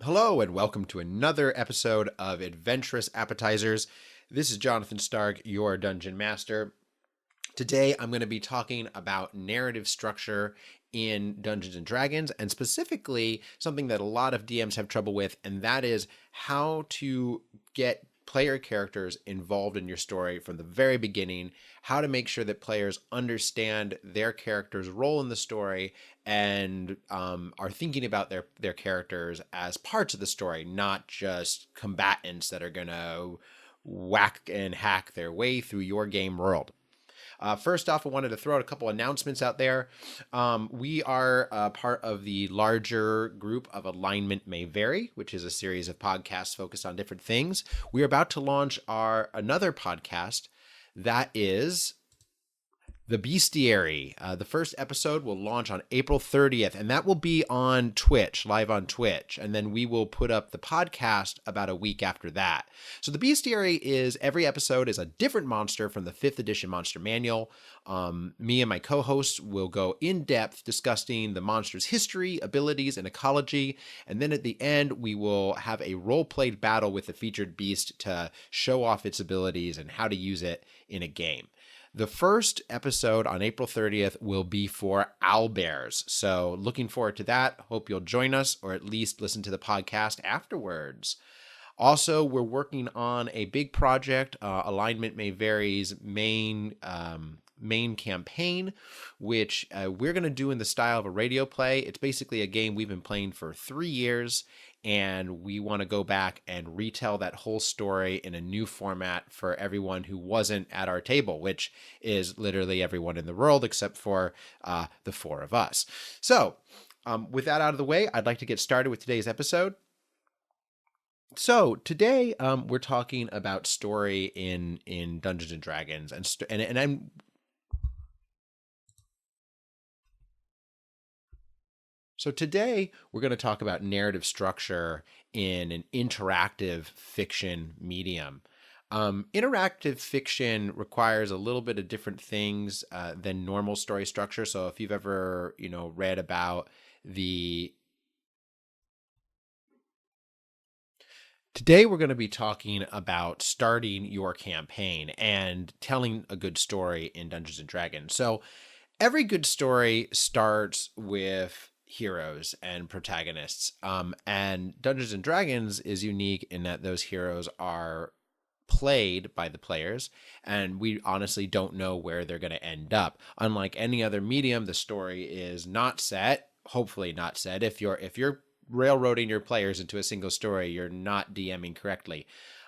Hello, and welcome to another episode of Adventurous Appetizers. This is Jonathan Stark, your Dungeon Master. Today, I'm going to be talking about narrative structure in Dungeons and Dragons, and specifically something that a lot of DMs have trouble with, and that is how to get player characters involved in your story from the very beginning, how to make sure that players understand their character's role in the story and are thinking about their characters as parts of the story, not just combatants that are going to whack and hack their way through your game world. First off, I wanted to throw out a couple announcements out there. We are part of the larger group of Alignment May Vary, which is a series of podcasts focused on different things. We are about to launch another podcast that is The Bestiary. The first episode will launch on April 30th, and that will be on Twitch, live on Twitch. And then we will put up the podcast about a week after that. So The Bestiary is, every episode is a different monster from the 5th edition Monster Manual. Me and my co-hosts will go in depth discussing the monster's history, abilities, and ecology. And then at the end, we will have a role-played battle with the featured beast to show off its abilities and how to use it in a game. The first episode on April 30th will be for owlbears. So looking forward to that. Hope you'll join us or at least listen to the podcast afterwards. Also, we're working on a big project, Alignment May Vary's main campaign, which we're going to do in the style of a radio play. It's basically a game we've been playing for 3 years, and we want to go back and retell that whole story in a new format for everyone who wasn't at our table, which is literally everyone in the world except for the four of us. So with that out of the way, I'd like to get started with today's episode. So today we're talking about story in Dungeons and Dragons, and I'm So today we're going to talk about narrative structure in an interactive fiction medium. Interactive fiction requires a little bit of different things than normal story structure. So if you've ever, read about Today we're going to be talking about starting your campaign and telling a good story in Dungeons and Dragons. So every good story starts with heroes and protagonists. And Dungeons and Dragons is unique in that those heroes are played by the players, and we honestly don't know where they're going to end up. Unlike any other medium, the story is not set, hopefully not set. If you're railroading your players into a single story, you're not DMing correctly.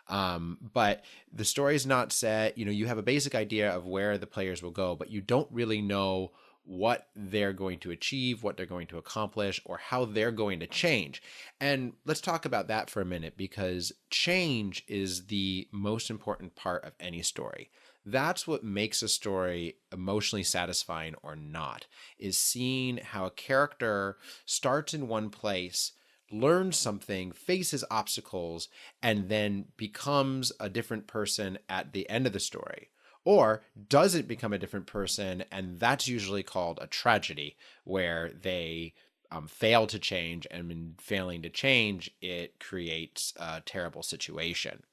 But the story is not set. You have a basic idea of where the players will go, but you don't really know what they're going to achieve, what they're going to accomplish, or how they're going to change. And let's talk about that for a minute, because change is the most important part of any story. That's what makes a story emotionally satisfying or not, is seeing how a character starts in one place, learns something, faces obstacles, and then becomes a different person at the end of the story. Or doesn't become a different person, and that's usually called a tragedy, where they fail to change, and in failing to change, it creates a terrible situation.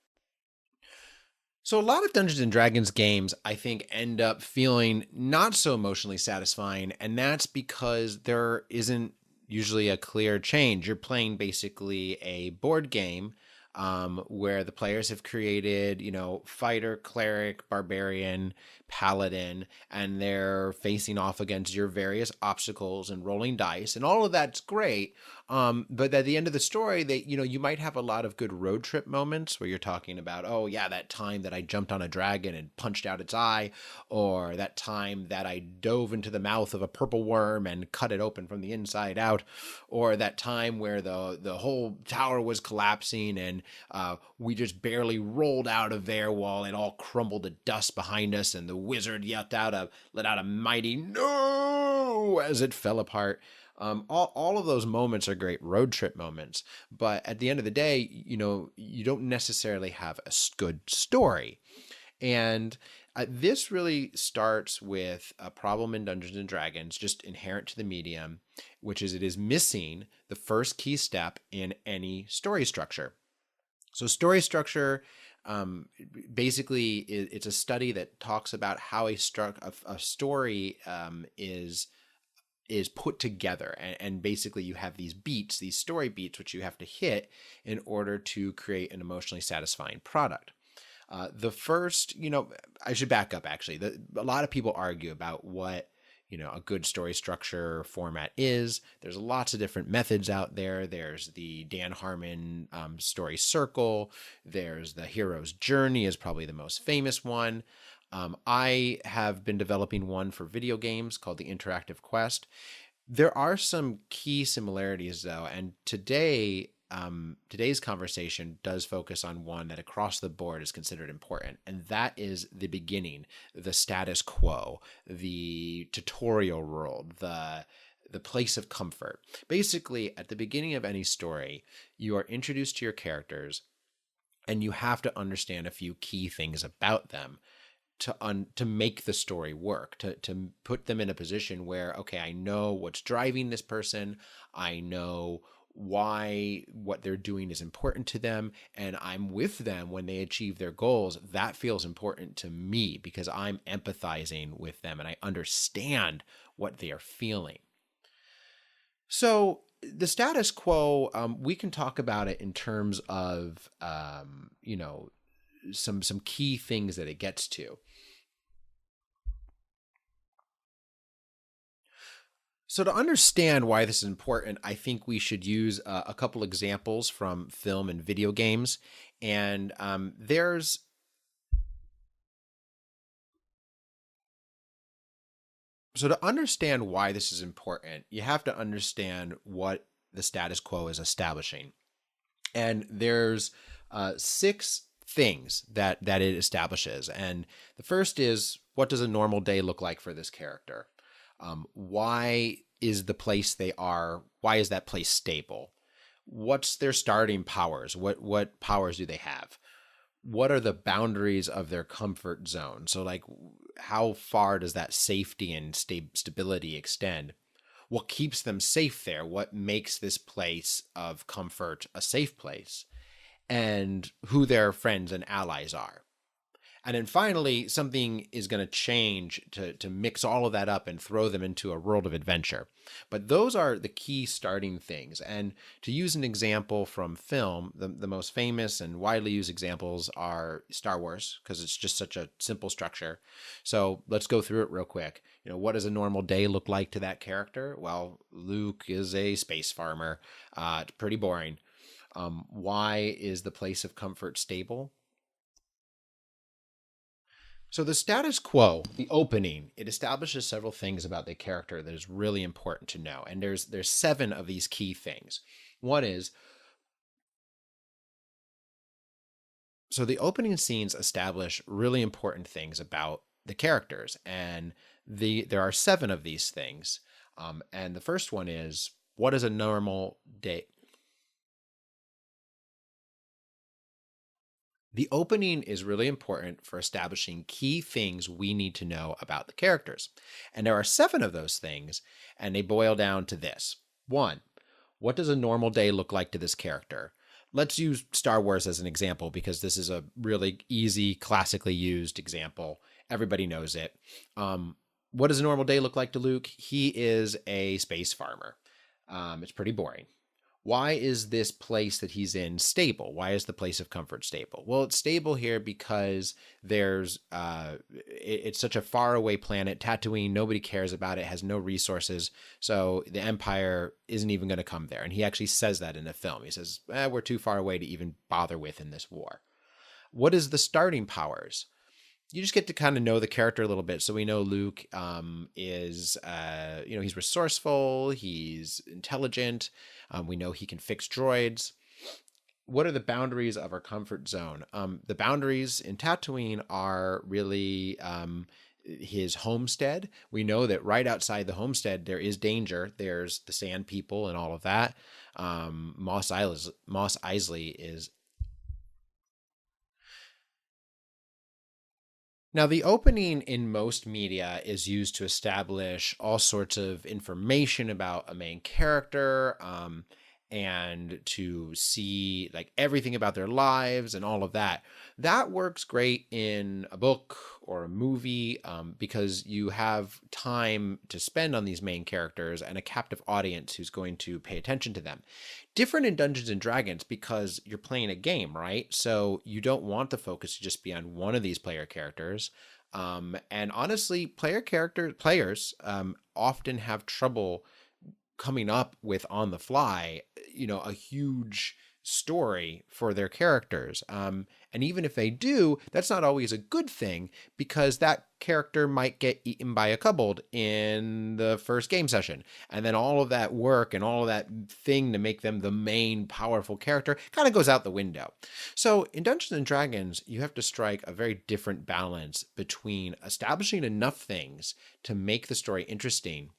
So a lot of Dungeons and Dragons games, I think, end up feeling not so emotionally satisfying, and that's because there isn't usually a clear change. You're playing basically a board game where the players have created, fighter, cleric, barbarian, paladin, and they're facing off against your various obstacles and rolling dice, and all of that's great. But at the end of the story, you might have a lot of good road trip moments where you're talking about, oh yeah, that time that I jumped on a dragon and punched out its eye, or that time that I dove into the mouth of a purple worm and cut it open from the inside out, or that time where the whole tower was collapsing and we just barely rolled out of there while it all crumbled to dust behind us, and the wizard let out a mighty no as it fell apart. All of those moments are great road trip moments, but at the end of the day, you don't necessarily have a good story. And This really starts with a problem in Dungeons and Dragons, just inherent to the medium, which is it is missing the first key step in any story structure. So, story structure basically it's a study that talks about how a story is put together, and basically you have these beats, these story beats, which you have to hit in order to create an emotionally satisfying product. The first, I should back up actually. A lot of people argue about what, a good story structure format is. There's lots of different methods out there. There's the Dan Harmon story circle. There's the hero's journey is probably the most famous one. I have been developing one for video games called the Interactive Quest. There are some key similarities though, and today's conversation does focus on one that across the board is considered important, and that is the beginning, the status quo, the tutorial world, the place of comfort. Basically, at the beginning of any story, you are introduced to your characters, and you have to understand a few key things about them to make the story work, to put them in a position where, okay, I know what's driving this person, I know why what they're doing is important to them, and I'm with them when they achieve their goals. That feels important to me because I'm empathizing with them and I understand what they are feeling. So the status quo, we can talk about it in terms of some key things that it gets to. So to understand why this is important, I think we should use a couple examples from film and video games. And there's so to understand why this is important, you have to understand what the status quo is establishing. And there's six things that it establishes. And the first is, what does a normal day look like for this character? Why is the place they are, why is that place stable? What's their starting powers? What powers do they have? What are the boundaries of their comfort zone? So like, how far does that safety and stability extend? What keeps them safe there? What makes this place of comfort a safe place? And who their friends and allies are. And then finally, something is going to change to mix all of that up and throw them into a world of adventure. But those are the key starting things. And to use an example from film, the most famous and widely used examples are Star Wars, because it's just such a simple structure. So let's go through it real quick. What does a normal day look like to that character? Well, Luke is a space farmer. It's pretty boring. Why is the place of comfort stable? So the status quo, the opening, it establishes several things about the character that is really important to know. And there's seven of these key things. One is, so the opening scenes establish really important things about the characters. And there are seven of these things. And the first one is, what is a normal day? The opening is really important for establishing key things we need to know about the characters. And there are seven of those things, and they boil down to this. One, what does a normal day look like to this character? Let's use Star Wars as an example because this is a really easy, classically used example. Everybody knows it. What does a normal day look like to Luke? He is a space farmer. It's pretty boring. Why is this place that he's in stable? Why is the place of comfort stable? Well, it's stable here because it's such a far away planet, Tatooine. Nobody cares about it, has no resources. So the Empire isn't even going to come there. And he actually says that in the film. He says, we're too far away to even bother with in this war. What is the starting powers? You just get to kind of know the character a little bit. So we know Luke is, he's resourceful, he's intelligent. We know he can fix droids. What are the boundaries of our comfort zone? The boundaries in Tatooine are really his homestead. We know that right outside the homestead, there is danger. There's the Sand People and all of that. Mos Eisley is Now, the opening in most media is used to establish all sorts of information about a main character, and to see like everything about their lives and all of that. That works great in a book or a movie, because you have time to spend on these main characters and a captive audience who's going to pay attention to them. Different in Dungeons and Dragons because you're playing a game, right? So you don't want the focus to just be on one of these player characters. And honestly, players often have trouble coming up with on the fly, a huge story for their characters. And even if they do, that's not always a good thing because that character might get eaten by a kobold in the first game session. And then all of that work and all of that thing to make them the main powerful character kind of goes out the window. So in Dungeons and Dragons, you have to strike a very different balance between establishing enough things to make the story interesting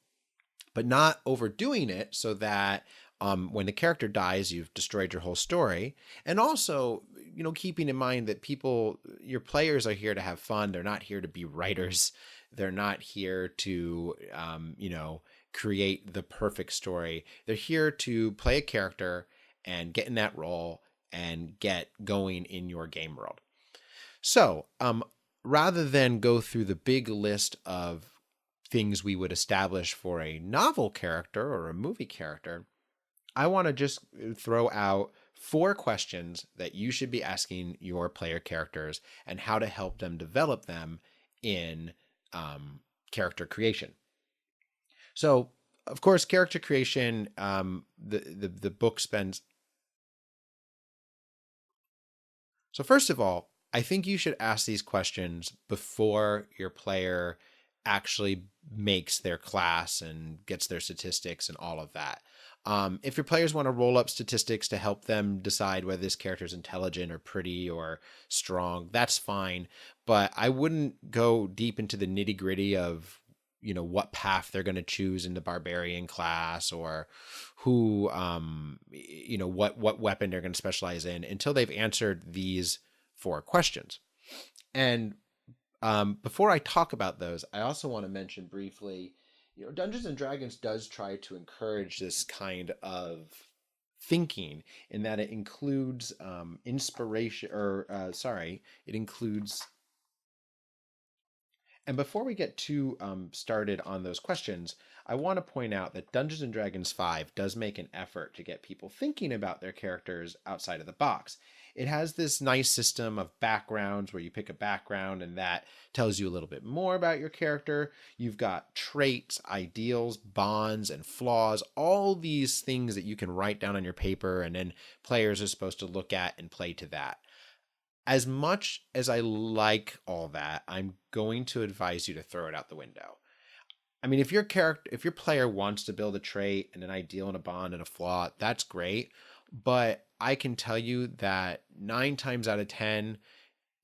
but not overdoing it so that when the character dies, you've destroyed your whole story. And also, keeping in mind that your players are here to have fun. They're not here to be writers. They're not here to, create the perfect story. They're here to play a character and get in that role and get going in your game world. So, rather than go through the big list of things we would establish for a novel character or a movie character, I want to just throw out 4 questions that you should be asking your player characters and how to help them develop them in character creation. So, of course, character creation, the book spends. So, first of all, I think you should ask these questions before your player actually makes their class and gets their statistics and all of that. If your players want to roll up statistics to help them decide whether this character is intelligent or pretty or strong, that's fine. But I wouldn't go deep into the nitty gritty of, what path they're going to choose in the barbarian class or who, what weapon they're going to specialize in until they've answered these 4 questions. And before I talk about those, I also want to mention briefly, Dungeons and Dragons does try to encourage this kind of thinking in that it includes inspiration, it includes. And before we get too started on those questions, I want to point out that Dungeons and Dragons 5 does make an effort to get people thinking about their characters outside of the box. It has this nice system of backgrounds where you pick a background and that tells you a little bit more about your character. You've got traits, ideals, bonds, and flaws, all these things that you can write down on your paper, and then players are supposed to look at and play to that. As much as I like all that, I'm going to advise you to throw it out the window. I mean, if your player wants to build a trait and an ideal and a bond and a flaw, that's great. But I can tell you that 9 times out of 10,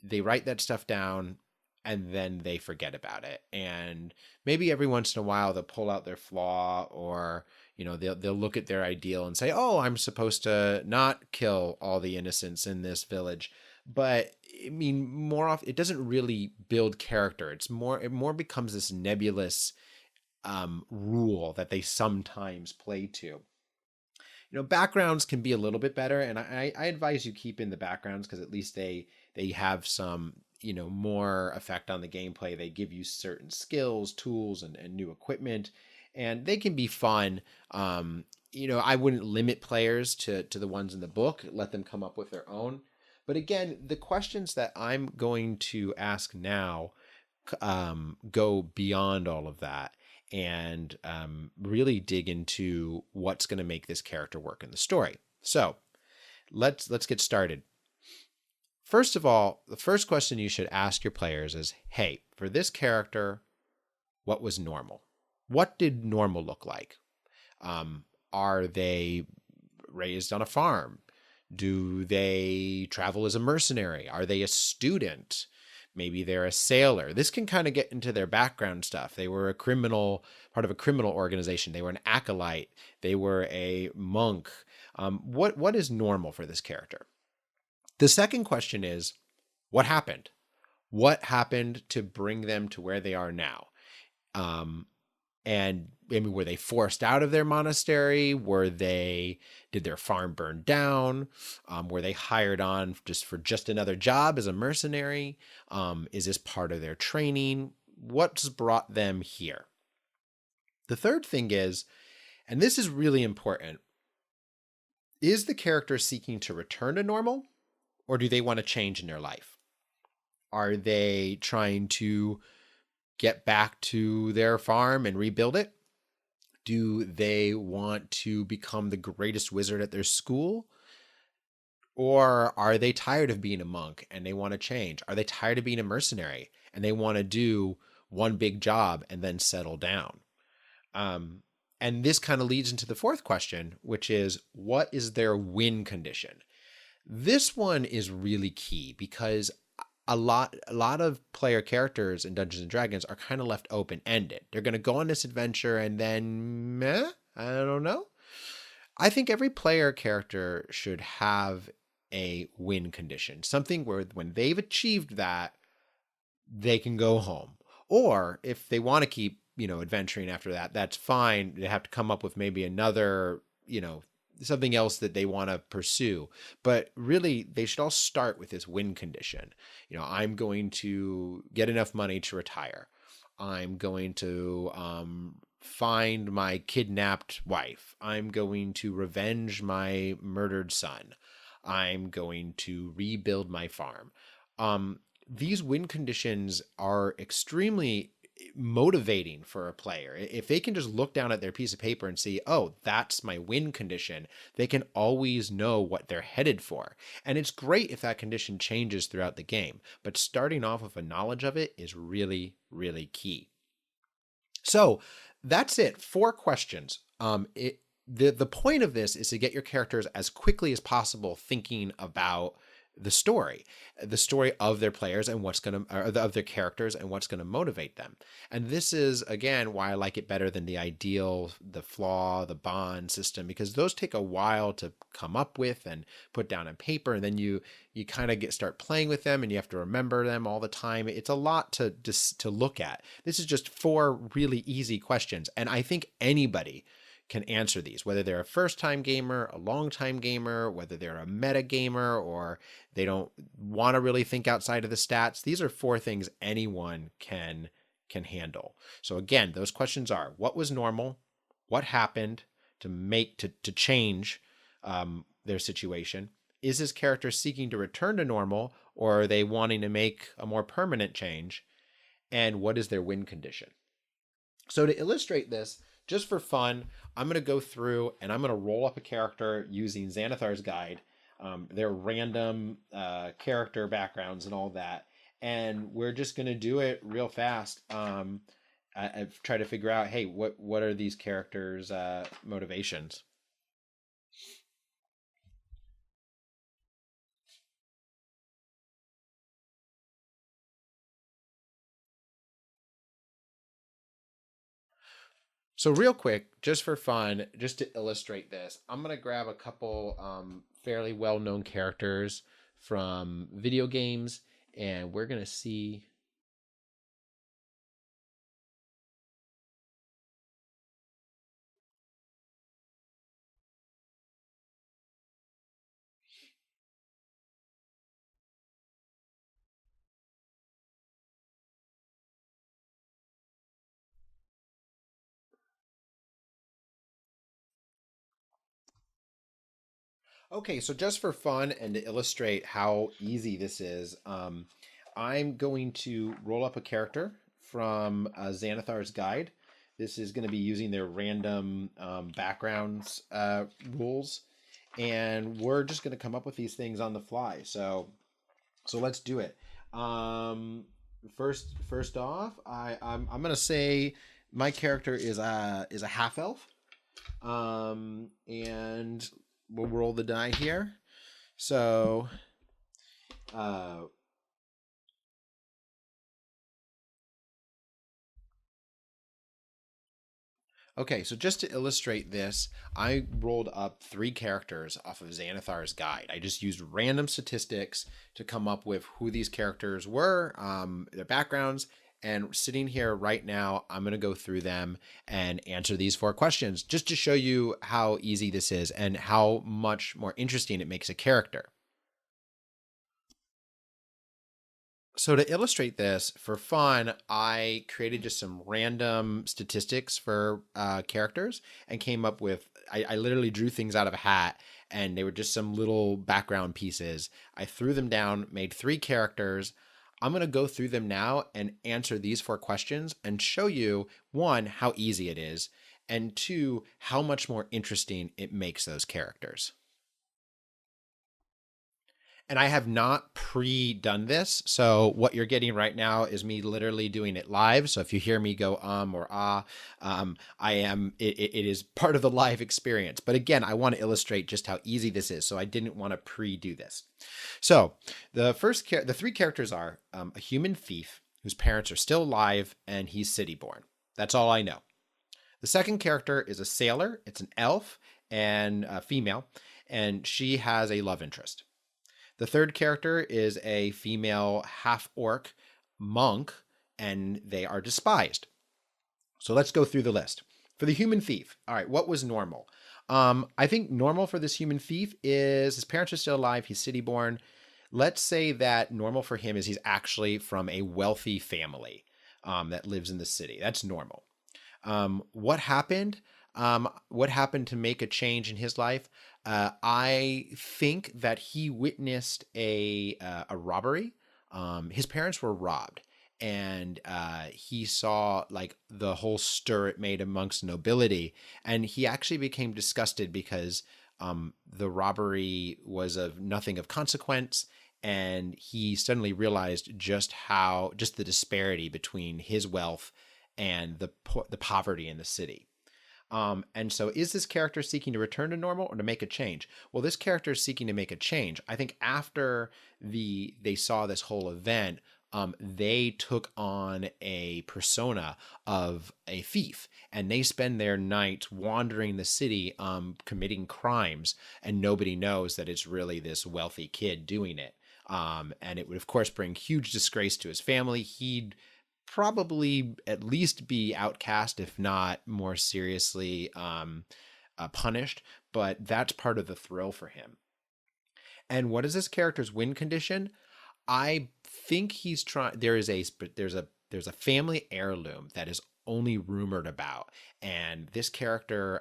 they write that stuff down and then they forget about it. And maybe every once in a while they'll pull out their flaw, or they'll look at their ideal and say, "Oh, I'm supposed to not kill all the innocents in this village." But I mean, more often it doesn't really build character. It more becomes this nebulous rule that they sometimes play to. Backgrounds can be a little bit better, and I advise you keep in the backgrounds because at least they have some more effect on the gameplay. They give you certain skills, tools, and new equipment, and they can be fun. I wouldn't limit players to the ones in the book. Let them come up with their own. But again, the questions that I'm going to ask now go beyond all of that and really dig into what's going to make this character work in the story. So let's get started. First of all, the first question you should ask your players is, hey, for this character, what was normal? What did normal look like? Are they raised on a farm? Do they travel as a mercenary? Are they a student? Maybe they're a sailor. This can kind of get into their background stuff. They were part of a criminal organization. They were an acolyte. They were a monk. What is normal for this character? The second question is, what happened? What happened to bring them to where they are now? Um, and I mean, were they forced out of their monastery? Did their farm burn down? Were they hired on just another job as a mercenary? Is this part of their training? What's brought them here? The third thing is, and this is really important, is the character seeking to return to normal, or do they want to change in their life? Are they trying to get back to their farm and rebuild it? Do they want to become the greatest wizard at their school? Or are they tired of being a monk and they want to change? Are they tired of being a mercenary and they want to do one big job and then settle down? Um, and this kind of leads into the fourth question, which is, what is their win condition? This one is really key because a lot of player characters in Dungeons and Dragons are kind of left open ended. They're going to go on this adventure and then meh, I don't know. I think every player character should have a win condition, something where when they've achieved that, they can go home. Or if they want to keep, adventuring after that, that's fine. They have to come up with maybe another, something else that they want to pursue. But really, they should all start with this win condition. I'm going to get enough money to retire. I'm going to find my kidnapped wife. I'm going to revenge my murdered son. I'm going to rebuild my farm. These win conditions are extremely motivating for a player. If they can just look down at their piece of paper and see, oh, that's my win condition, they can always know what they're headed for. And it's great if that condition changes throughout the game, but starting off with a knowledge of it is really, really key. So that's it. 4 questions. The point of this is to get your characters as quickly as possible thinking about the story of their players and of their characters and what's going to motivate them. And this is again why I like it better than the ideal, the flaw, the bond system, because those take a while to come up with and put down on paper, and then you kind of start playing with them and you have to remember them all the time. It's a lot to look at. This is just 4 really easy questions, and I think anybody can answer these, whether they're a first-time gamer, a long-time gamer, whether they're a meta gamer, or they don't want to really think outside of the stats. These are 4 things anyone can handle. So again, those questions are: what was normal? What happened to change their situation? Is this character seeking to return to normal, or are they wanting to make a more permanent change? And what is their win condition? So to illustrate this, just for fun, I'm going to go through and I'm going to roll up a character using Xanathar's guide, their random character backgrounds and all that. And we're just going to do it real fast. I've tried to figure out, hey, what are these characters' motivations? So real quick, just for fun, just to illustrate this, I'm going to grab a couple fairly well-known characters from video games, and we're going to see. Okay, so just for fun and to illustrate how easy this is, I'm going to roll up a character from Xanathar's guide. This is going to be using their random backgrounds rules, and we're just going to come up with these things on the fly. So let's do it. First off, I'm going to say my character is a half elf, and we'll roll the die here. So, uh, Okay, so just to illustrate this, I rolled up three characters off of Xanathar's guide. I just used random statistics to come up with who these characters were, their backgrounds, and sitting here right now, I'm going to go through them and answer these four questions just to show you how easy this is and how much more interesting it makes a character. So to illustrate this for fun, I created just some random statistics for characters and came up with. I literally drew things out of a hat, and they were just some little background pieces. I threw them down, made three characters. I'm going to go through them now and answer these four questions and show you, one, how easy it is, and two, how much more interesting it makes those characters. And I have not pre-done this. So what you're getting right now is me literally doing it live. So if you hear me go or ah, I am. It is part of the live experience. But again, I want to illustrate just how easy this is. So I didn't want to pre-do this. So the three characters are a human thief whose parents are still alive and he's city born. That's all I know. The second character is a sailor. It's an elf and a female, and she has a love interest. The third character is a female half orc monk, and they are despised. So let's go through the list. For the human thief, all right, what was normal? I think normal for this human thief is his parents are still alive, he's city born. Let's say that normal for him is he's actually from a wealthy family that lives in the city. That's normal. What happened? What happened to make a change in his life? I think that he witnessed a robbery. His parents were robbed, and he saw like the whole stir it made amongst nobility, and he actually became disgusted because the robbery was of nothing of consequence, and he suddenly realized just the disparity between his wealth and the poverty in the city. And so is this character seeking to return to normal or to make a change? Well, this character is seeking to make a change. I think after they saw this whole event, they took on a persona of a thief, and they spend their nights wandering the city, committing crimes, and nobody knows that it's really this wealthy kid doing it. And it would, of course, bring huge disgrace to his family. He'd probably at least be outcast, if not more seriously punished. But that's part of the thrill for him. And what is this character's win condition? I think he's trying. There's a family heirloom that is only rumored about, and this character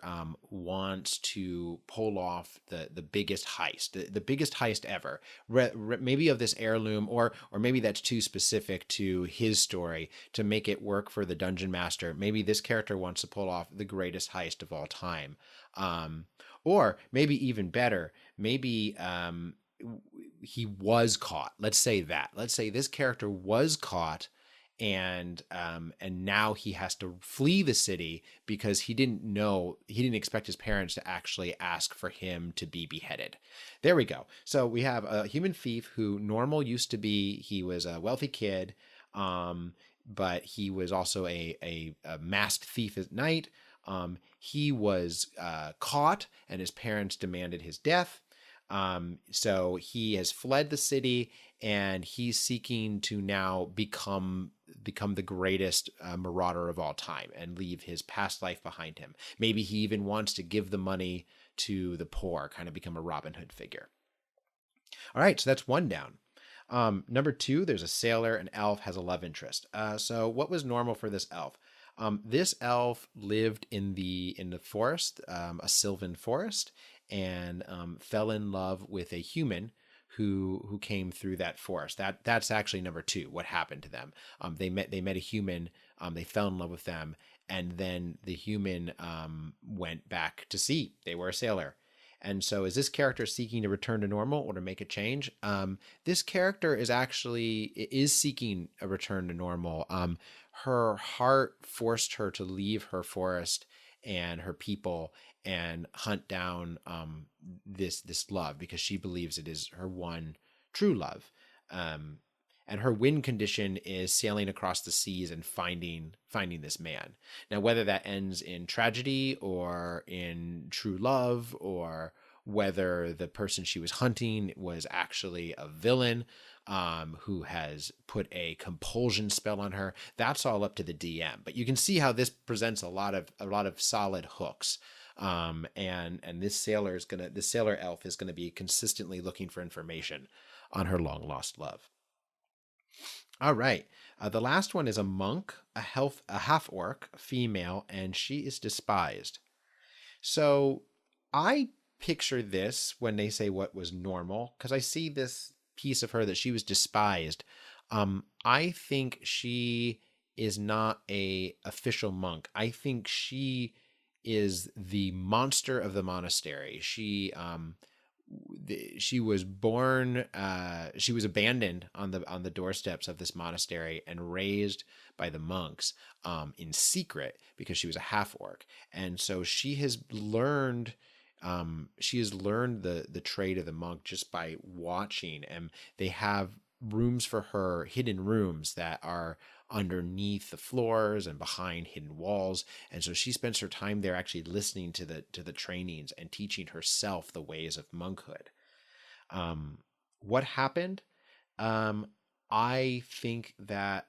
wants to pull off the biggest heist, the biggest heist ever, maybe of this heirloom, or maybe that's too specific to his story to make it work for the dungeon master. Maybe this character wants to pull off the greatest heist of all time, or maybe even better, maybe he was caught. Let's say that. Let's say this character was caught, and now he has to flee the city because he didn't expect his parents to actually ask for him to be beheaded. There we go. So we have a human thief who normal used to be. He was a wealthy kid, but he was also a masked thief at night. He was caught, and his parents demanded his death. So he has fled the city, and he's seeking to now become the greatest marauder of all time and leave his past life behind him. Maybe he even wants to give the money to the poor, kind of become a Robin Hood figure. All right, so that's one down. Number two, there's a sailor. An elf has a love interest. So what was normal for this elf? This elf lived in the forest, a sylvan forest, and fell in love with a human who came through that forest. That's actually number two. What happened to them? They met a human. They fell in love with them, and then the human went back to sea. They were a sailor. And so is this character seeking to return to normal or to make a change? This character is seeking a return to normal. Her heart forced her to leave her forest and her people and hunt down this love because she believes it is her one true love. and her win condition is sailing across the seas and finding this man. Now, whether that ends in tragedy or in true love, or whether the person she was hunting was actually a villain who has put a compulsion spell on her, that's all up to the DM. But you can see how this presents a lot of solid hooks. And this sailor elf is gonna be consistently looking for information on her long lost love. All right. The last one is a monk, a half orc, female, and she is despised. So I picture this when they say what was normal, because I see this piece of her that she was despised. I think she is not a official monk. I think she is the monster of the monastery. She was born, she was abandoned on the doorsteps of this monastery and raised by the monks in secret, because she was a half orc. And so she has learned the trade of the monk just by watching. And they have rooms for her, hidden rooms that are underneath the floors and behind hidden walls. And so she spends her time there actually listening to the trainings and teaching herself the ways of monkhood. What happened? I think that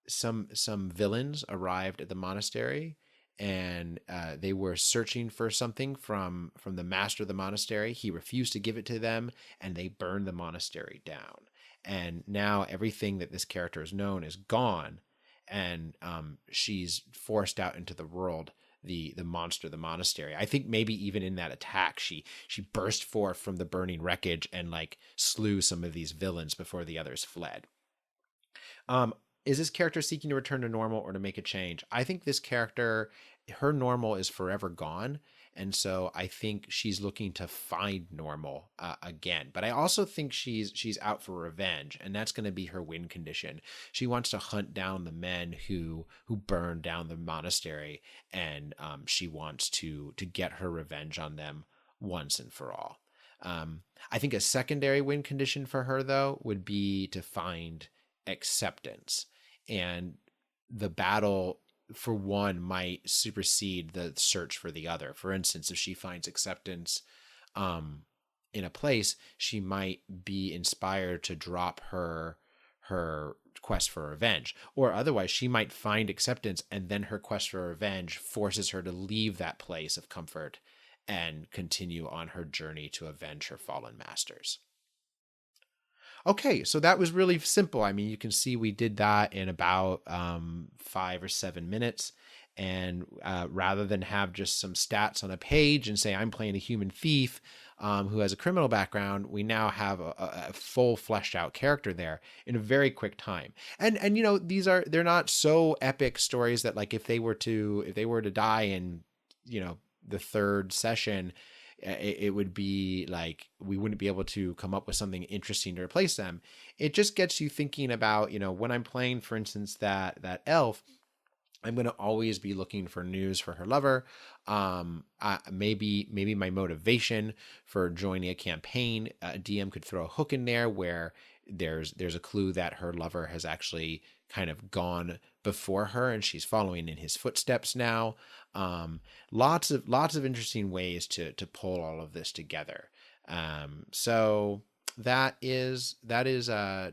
some villains arrived at the monastery, and they were searching for something from the master of the monastery. He refused to give it to them, and they burned the monastery down. And now everything that this character has known is gone, and she's forced out into the world, the monster of the monastery. I think maybe even in that attack, she burst forth from the burning wreckage and like slew some of these villains before the others fled. Is this character seeking to return to normal or to make a change? I think this character, her normal is forever gone. And so I think she's looking to find normal again. But I also think she's out for revenge, and that's going to be her win condition. She wants to hunt down the men who burned down the monastery, and she wants to get her revenge on them once and for all. I think a secondary win condition for her, though, would be to find acceptance. And the battle for one might supersede the search for the other. For instance, if she finds acceptance in a place, she might be inspired to drop her quest for revenge. Or otherwise, she might find acceptance, and then her quest for revenge forces her to leave that place of comfort and continue on her journey to avenge her fallen masters. Okay, so that was really simple. I mean, you can see we did that in about 5 or 7 minutes. And rather than have just some stats on a page and say, I'm playing a human thief who has a criminal background, we now have a full fleshed out character there in a very quick time. And they're not so epic stories that, like, if they were to die in, the third session, it would be like we wouldn't be able to come up with something interesting to replace them. It just gets you thinking about, when I'm playing, for instance, that elf, I'm going to always be looking for news for her lover. Maybe my motivation for joining a campaign, a DM could throw a hook in there where there's a clue that her lover has actually kind of gone before her and she's following in his footsteps now. Lots of interesting ways to pull all of this together. So that is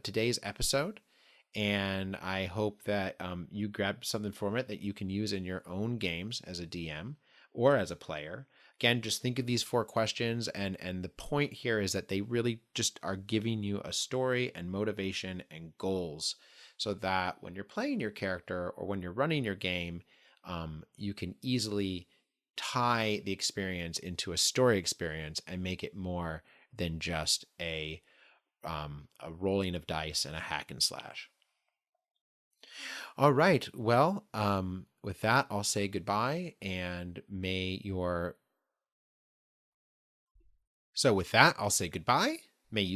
today's episode. And I hope that you grab something from it that you can use in your own games as a DM or as a player. Again, just think of these 4 questions, and the point here is that they really just are giving you a story and motivation and goals, so that when you're playing your character or when you're running your game, you can easily tie the experience into a story experience and make it more than just a rolling of dice and a hack and slash. All right. Well, with that, I'll say goodbye, and may you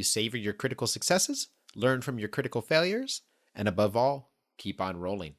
savor your critical successes, learn from your critical failures, and above all, keep on rolling.